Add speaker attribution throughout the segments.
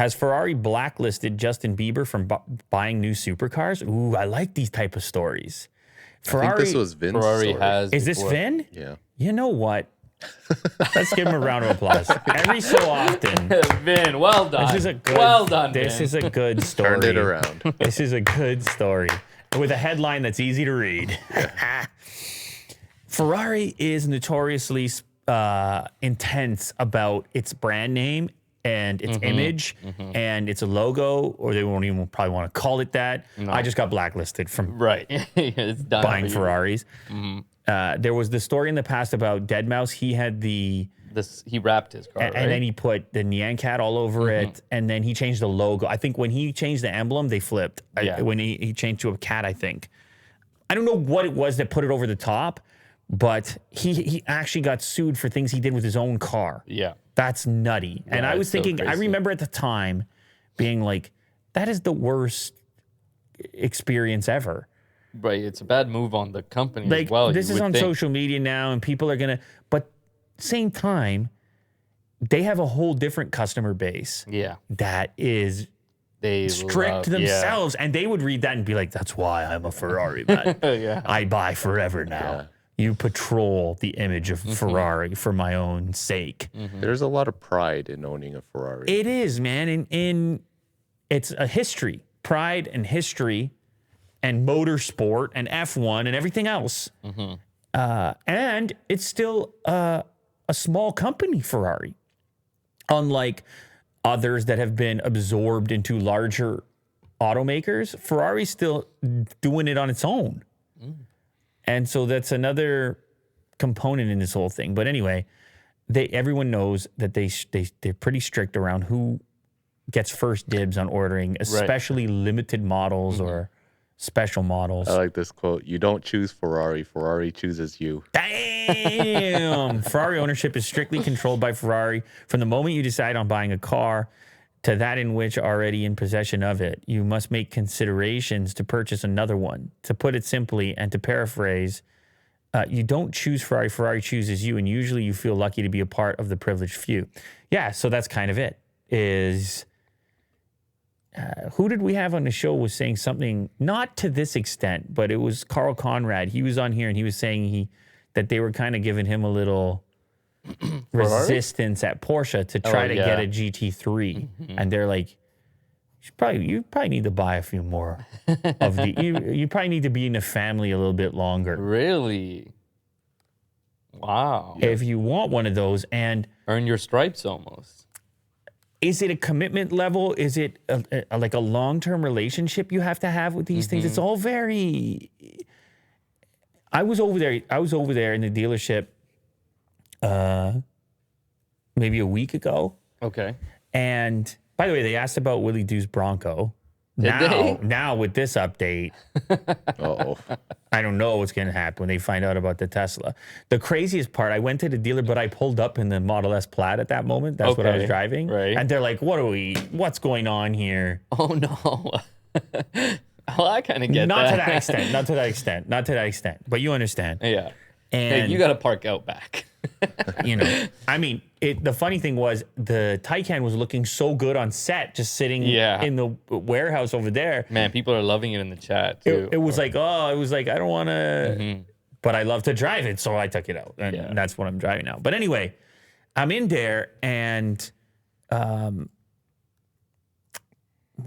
Speaker 1: Has Ferrari blacklisted Justin Bieber from buying new supercars? Ooh, I like these type of stories.
Speaker 2: I think this was Vin's story.
Speaker 1: Is this Vin?
Speaker 2: Yeah.
Speaker 1: You know what? Let's give him a round of applause. Every so often.
Speaker 3: Vin, well done.
Speaker 1: This is a good, This
Speaker 3: Vin.
Speaker 1: is a good story.
Speaker 2: Turned it around.
Speaker 1: This is a good story with a headline that's easy to read. Ferrari is notoriously intense about its brand name and its image and its logo, or they won't even probably want to call it that. No. I just got blacklisted from
Speaker 3: it's done
Speaker 1: buying Ferraris. There was the story in the past about Deadmau5. He had he
Speaker 3: wrapped his car,
Speaker 1: and then he put the Nyan Cat all over it, and then he changed the logo. I think when he changed the emblem, they flipped. When he changed to a cat, I think. I don't know what it was that put it over the top, but he actually got sued for things he did with his own car.
Speaker 3: Yeah.
Speaker 1: That's nutty.
Speaker 3: Yeah,
Speaker 1: and I was thinking,
Speaker 3: so
Speaker 1: I remember at the time being like, that is the worst experience ever.
Speaker 3: Right. It's a bad move on the company
Speaker 1: like,
Speaker 3: as well.
Speaker 1: This is on social media now, and people are going to, but same time, they have a whole different customer base.
Speaker 3: Yeah.
Speaker 1: That is strict themselves. And they would read that and be like, that's why I'm a Ferrari man. I buy forever now. Yeah. You patrol the image of Ferrari for my own sake.
Speaker 2: There's a lot of pride in owning a Ferrari.
Speaker 1: It is, man. It's a history, pride and history, and motorsport and F1 and everything else. And it's still a small company, Ferrari. Unlike others that have been absorbed into larger automakers, Ferrari's still doing it on its own. And so that's another component in this whole thing. But anyway, everyone knows that they're pretty strict around who gets first dibs on ordering, especially limited models or special models.
Speaker 2: I like this quote. You don't choose Ferrari. Ferrari chooses you.
Speaker 1: Damn. Ferrari ownership is strictly controlled by Ferrari from the moment you decide on buying a car to that in which already in possession of it. You must make considerations to purchase another one. To put it simply and to paraphrase, you don't choose Ferrari, Ferrari chooses you, and usually you feel lucky to be a part of the privileged few. Yeah, so that's kind of it. Who did we have on the show was saying something, not to this extent, but it was Carl Conrad. He was on here and he was saying that they were kind of giving him a little resistance at Porsche to try to get a GT3. And they're like, you probably need to buy a few more of the, you probably need to be in the family a little bit longer.
Speaker 3: Really? Wow.
Speaker 1: If you want one of those and
Speaker 3: earn your stripes almost.
Speaker 1: Is it a commitment level? Is it like a long-term relationship you have to have with these things? It's all very, I was over there in the dealership maybe a week ago.
Speaker 3: Okay.
Speaker 1: And by the way, they asked about Willie Doo's Bronco. Now with this update, I don't know what's going to happen when they find out about the Tesla. The craziest part, I went to the dealer, but I pulled up in the Model S Plaid at that moment. That's what I was driving.
Speaker 3: Right.
Speaker 1: And they're like, what's going on here?
Speaker 3: Oh, no. Well, I kind of get that.
Speaker 1: Not to that extent. But you understand.
Speaker 3: Yeah.
Speaker 1: And
Speaker 3: hey, you got to park out back.
Speaker 1: I mean, the funny thing was the Taycan was looking so good on set, just sitting in the warehouse over there.
Speaker 3: Man, people are loving it in the chat too.
Speaker 1: It was like, I don't want to, but I love to drive it, so I took it out, and that's what I'm driving now. But anyway, I'm in there, and where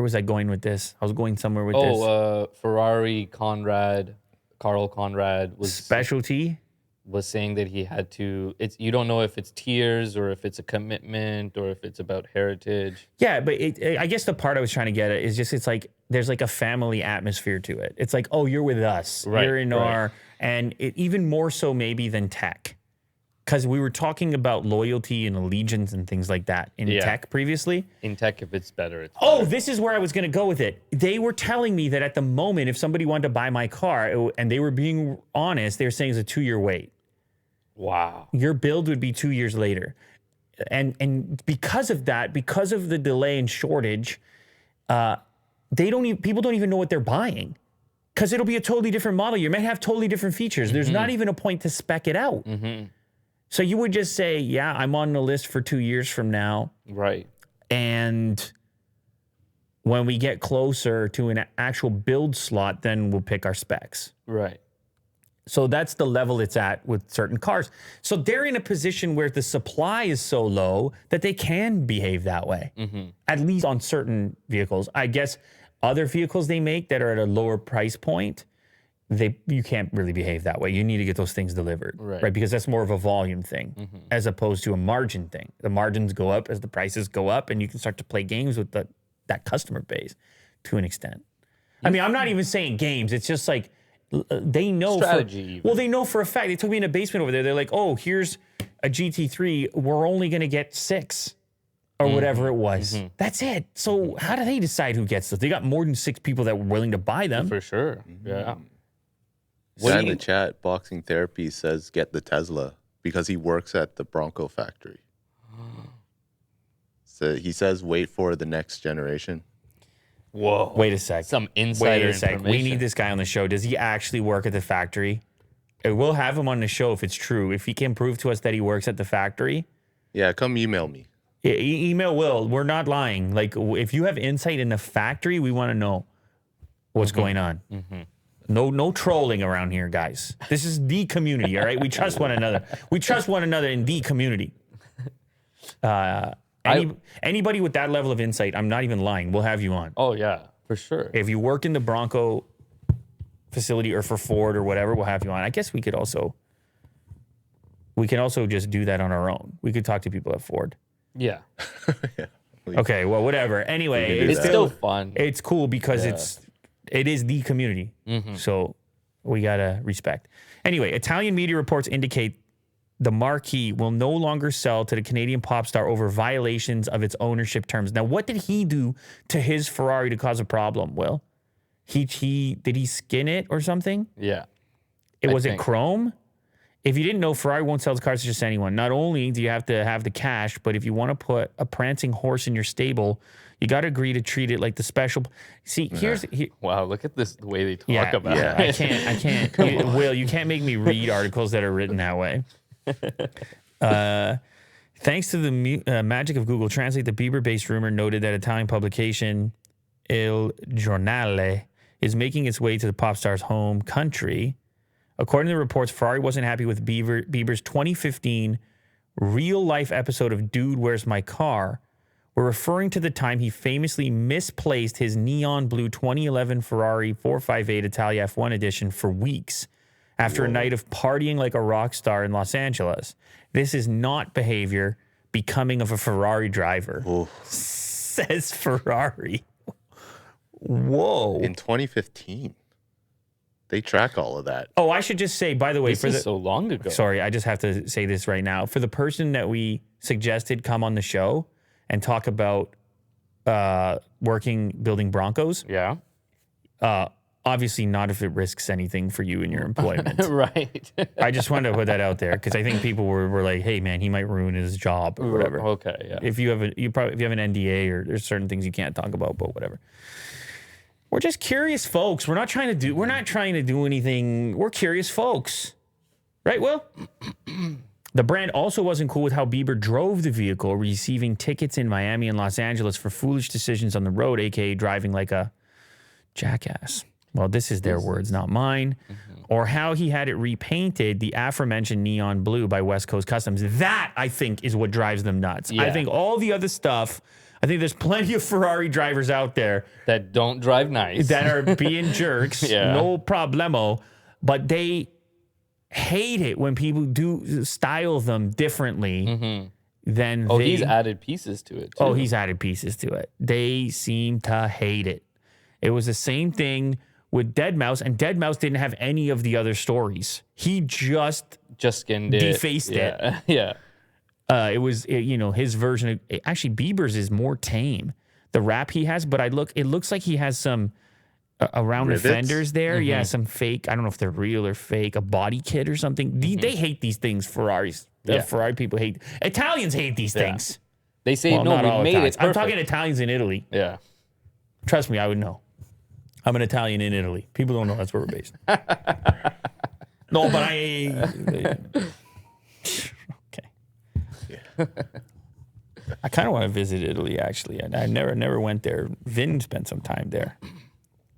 Speaker 1: was I going with this? I was going somewhere with this.
Speaker 3: Ferrari Carl Conrad was
Speaker 1: specialty.
Speaker 3: Was saying that he had to, you don't know if it's tiers or if it's a commitment or if it's about heritage.
Speaker 1: Yeah, but I guess the part I was trying to get at is just, it's like, there's like a family atmosphere to it. It's like, oh, you're with us. Right, you're in our, and even more so maybe than tech. Because we were talking about loyalty and allegiance and things like that in tech previously.
Speaker 3: In tech, if it's better, it's
Speaker 1: better. Oh, this is where I was going to go with it. They were telling me that at the moment, if somebody wanted to buy my car, and they were being honest, they were saying it's a 2-year wait.
Speaker 3: Wow.
Speaker 1: Your build would be 2 years later. And because of that, because of the delay and shortage, people don't even know what they're buying. Because it'll be a totally different model. You might have totally different features. There's not even a point to spec it out. So you would just say, yeah, I'm on the list for 2 years from now.
Speaker 3: Right.
Speaker 1: And when we get closer to an actual build slot, then we'll pick our specs.
Speaker 3: Right.
Speaker 1: So that's the level it's at with certain cars. So they're in a position where the supply is so low that they can behave that way, at least on certain vehicles. I guess other vehicles they make that are at a lower price point, you can't really behave that way. You need to get those things delivered, right? Because that's more of a volume thing as opposed to a margin thing. The margins go up as the prices go up, and you can start to play games with that customer base to an extent. I mean, I'm not even saying games. It's just like they know.
Speaker 3: Strategy.
Speaker 1: They know for a fact. They took me in a basement over there. They're like, oh, here's a GT3. We're only going to get 6 or whatever it was. That's it. So how do they decide who gets this? They got more than 6 people that were willing to buy them.
Speaker 3: For sure. Yeah.
Speaker 2: Guy in the chat, Boxing Therapy says get the Tesla because he works at the Bronco factory. So he says wait for the next generation.
Speaker 3: Whoa.
Speaker 1: Wait a sec.
Speaker 3: Some insider information.
Speaker 1: We need this guy on the show. Does he actually work at the factory? We'll have him on the show if it's true. If he can prove to us that he works at the factory.
Speaker 2: Yeah, come email me.
Speaker 1: Yeah, email Will. We're not lying. Like, if you have insight in the factory, we want to know what's going on. No trolling around here, guys. This is the community, all right? We trust one another. We trust one another in the community. Anybody with that level of insight, I'm not even lying, we'll have you on.
Speaker 3: Oh, yeah, for sure.
Speaker 1: If you work in the Bronco facility or for Ford or whatever, we'll have you on. I guess we can also just do that on our own. We could talk to people at Ford.
Speaker 3: Yeah.
Speaker 1: Okay, well, whatever. Anyway,
Speaker 3: it's still fun.
Speaker 1: It's cool because it is the community. So we got to respect. Anyway, Italian media reports indicate the Marquis will no longer sell to the Canadian pop star over violations of its ownership terms. Now, what did he do to his Ferrari to cause a problem, Will? Did he skin it or something?
Speaker 3: Yeah.
Speaker 1: Was it chrome? If you didn't know, Ferrari won't sell its cars to just anyone. Not only do you have to have the cash, but if you want to put a prancing horse in your stable, you got to agree to treat it like the special. See,
Speaker 3: Wow, look at this, the way they talk about it.
Speaker 1: I can't. Will, you can't make me read articles that are written that way. Thanks to the magic of Google Translate, the Bieber-based rumor noted that Italian publication Il Giornale is making its way to the pop star's home country. According to the reports, Ferrari wasn't happy with Bieber's 2015 real-life episode of Dude, Where's My Car? We're referring to the time he famously misplaced his neon blue 2011 Ferrari 458 Italia F1 edition for weeks after a night of partying like a rock star in Los Angeles. This is not behavior becoming of a Ferrari driver, says Ferrari. Whoa.
Speaker 2: In 2015. They track all of that.
Speaker 1: Oh, I should just say, by the way,
Speaker 3: This is so long ago.
Speaker 1: Sorry, I just have to say this right now. For the person that we suggested come on the show and talk about building Broncos.
Speaker 3: Yeah.
Speaker 1: Obviously not if it risks anything for you in your employment.
Speaker 3: Right.
Speaker 1: I just wanted to put that out there because I think people were like, hey, man, he might ruin his job or whatever.
Speaker 3: Okay, yeah.
Speaker 1: If you have an NDA or there's certain things you can't talk about, but whatever. We're just curious folks. We're not trying to do anything. We're curious folks. Right, Will? The brand also wasn't cool with how Bieber drove the vehicle, receiving tickets in Miami and Los Angeles for foolish decisions on the road, aka driving like a jackass. Well, this is their words, not mine. Or how he had it repainted, the aforementioned neon blue by West Coast Customs. That, I think, is what drives them nuts.
Speaker 3: Yeah.
Speaker 1: I think all the other stuff, I think there's plenty of Ferrari drivers out there
Speaker 3: that don't drive nice.
Speaker 1: that are being jerks,
Speaker 3: Yeah.
Speaker 1: no problemo, but they hate it when people do style them differently than they...
Speaker 3: he's added pieces to it, too.
Speaker 1: Oh, he's added pieces to it. They seem to hate it. It was the same thing with Deadmau5, and Deadmau5 didn't have any of the other stories. He just
Speaker 3: skinned it.
Speaker 1: defaced it.
Speaker 3: Yeah.
Speaker 1: It was, his version of... Actually, Bieber's is more tame. The wrap he has, but it looks like he has some around
Speaker 2: Rivets?
Speaker 1: the fenders there. Yeah, some fake, I don't know if they're real or fake, a body kit or something. They hate these things, Ferraris. Ferrari people hate... Italians hate these things.
Speaker 3: They say,
Speaker 1: Well, not
Speaker 3: we
Speaker 1: all
Speaker 3: made
Speaker 1: Italians.
Speaker 3: it perfect.
Speaker 1: I'm talking Italians in Italy.
Speaker 3: Yeah.
Speaker 1: Trust me, I would know. I'm an Italian in Italy. People don't know that's where we're based. No, but okay. I kind of want to visit Italy, actually. I never went there. Vin spent some time there.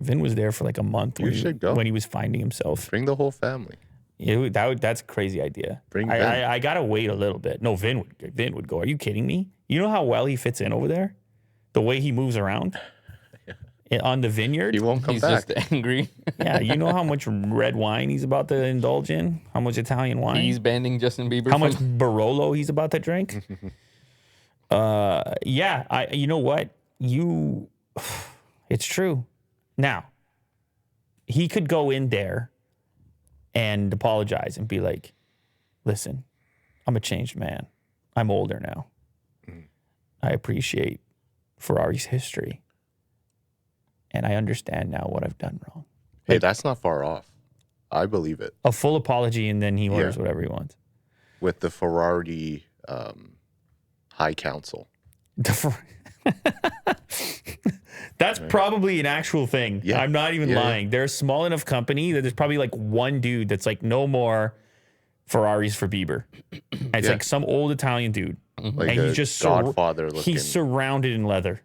Speaker 1: Vin was there for like a month when he was finding himself.
Speaker 2: Bring the whole family.
Speaker 1: That's a crazy idea.
Speaker 2: Bring Vin.
Speaker 1: I gotta wait a little bit. No, Vin would go. Are you kidding me? You know how well he fits in over there? The way he moves around on the vineyard.
Speaker 2: He won't come
Speaker 3: He's
Speaker 2: back.
Speaker 3: just angry.
Speaker 1: Yeah, you know how much red wine he's about to indulge in? How much Italian wine?
Speaker 3: He's banning Justin Bieber.
Speaker 1: How much Barolo he's about to drink? Yeah, you know what? It's true. Now, he could go in there and apologize and be like, listen, I'm a changed man. I'm older now. I appreciate Ferrari's history. And I understand now what I've done wrong.
Speaker 2: Hey, that's not far off. I believe it.
Speaker 1: A full apology, and then he orders whatever he wants.
Speaker 2: With the Ferrari High Council.
Speaker 1: That's probably an actual thing.
Speaker 2: Yeah.
Speaker 1: I'm not even lying. They're a small enough company that there's probably like one dude that's like, no more Ferraris for Bieber. And it's like some old Italian dude.
Speaker 2: Like
Speaker 1: and he's just
Speaker 2: Godfather looking.
Speaker 1: He's surrounded in leather.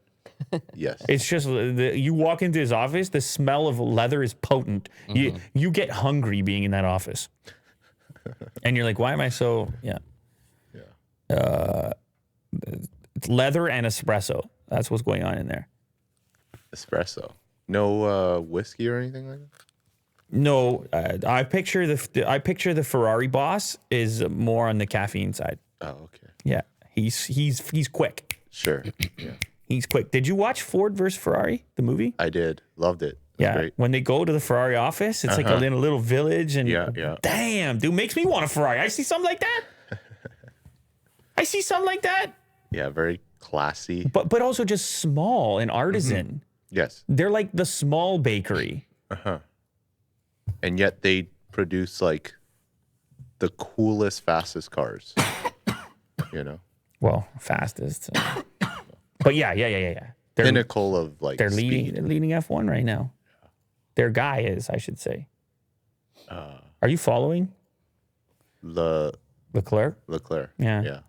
Speaker 2: Yes.
Speaker 1: It's just, you walk into his office, the smell of leather is potent. You get hungry being in that office. And you're like, why am I so, it's leather and espresso. That's what's going on in there.
Speaker 2: Espresso. No whiskey or anything like that?
Speaker 1: No, I picture the Ferrari boss is more on the caffeine side.
Speaker 2: Oh, okay.
Speaker 1: Yeah, he's quick.
Speaker 2: Sure. Yeah.
Speaker 1: He's quick. Did you watch Ford versus Ferrari, the movie?
Speaker 2: I did. Loved it.
Speaker 1: Yeah.
Speaker 2: Great.
Speaker 1: When they go to the Ferrari office, it's like in a little village, and damn, dude, makes me want a Ferrari. I see something like that.
Speaker 2: Yeah, very classy.
Speaker 1: But also just small and artisan.
Speaker 2: Yes.
Speaker 1: They're like the small bakery.
Speaker 2: And yet they produce like the coolest, fastest cars. You know?
Speaker 1: Well, fastest. But yeah. They're,
Speaker 2: Pinnacle of like
Speaker 1: they're
Speaker 2: speed.
Speaker 1: leading F1 right now. Their guy is, I should say. Are you following Leclerc? Yeah.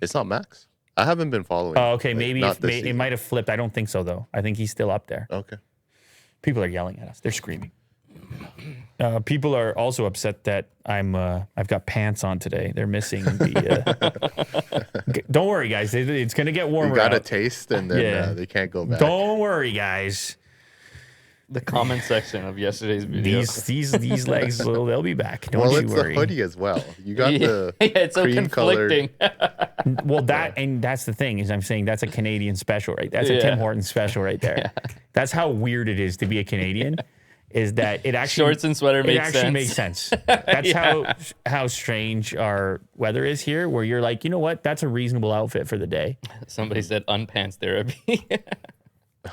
Speaker 2: It's not Max. I haven't been following.
Speaker 1: Oh, okay. Maybe
Speaker 2: not this
Speaker 1: it might have flipped. I don't think so, though. I think he's still up there.
Speaker 2: Okay.
Speaker 1: People are yelling at us. They're screaming. People are also upset that I've got pants on today. They're missing the. Don't worry, guys. It's gonna get warmer.
Speaker 2: You got a
Speaker 1: out.
Speaker 2: taste, and then they can't go back.
Speaker 1: Don't worry, guys.
Speaker 3: The comment section of yesterday's video.
Speaker 1: These legs, they'll be back. Don't
Speaker 2: well,
Speaker 1: you
Speaker 2: it's
Speaker 1: worry.
Speaker 2: the hoodie as well. You got the
Speaker 3: it's so
Speaker 2: cream
Speaker 3: conflicting.
Speaker 1: Well, that's the thing is I'm saying that's a Canadian special, right? That's a Tim Hortons special right there. That's how weird it is to be a Canadian. Is that it actually
Speaker 3: Shorts and sweater
Speaker 1: makes sense. That's how strange our weather is here, where you're like, you know what? That's a reasonable outfit for the day.
Speaker 3: Somebody said unpants therapy.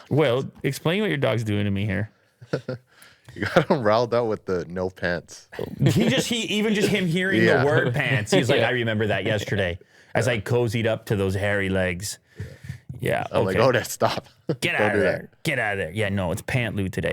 Speaker 1: Well, explain what your dog's doing to me here.
Speaker 2: You got him riled out with the no pants.
Speaker 1: Even just him hearing the word pants, he's like, I remember that yesterday as I cozied up to those hairy legs. Yeah.
Speaker 2: I'm like, oh, stop.
Speaker 1: Get out of there. Get out of there. Yeah, no, it's pant loot today.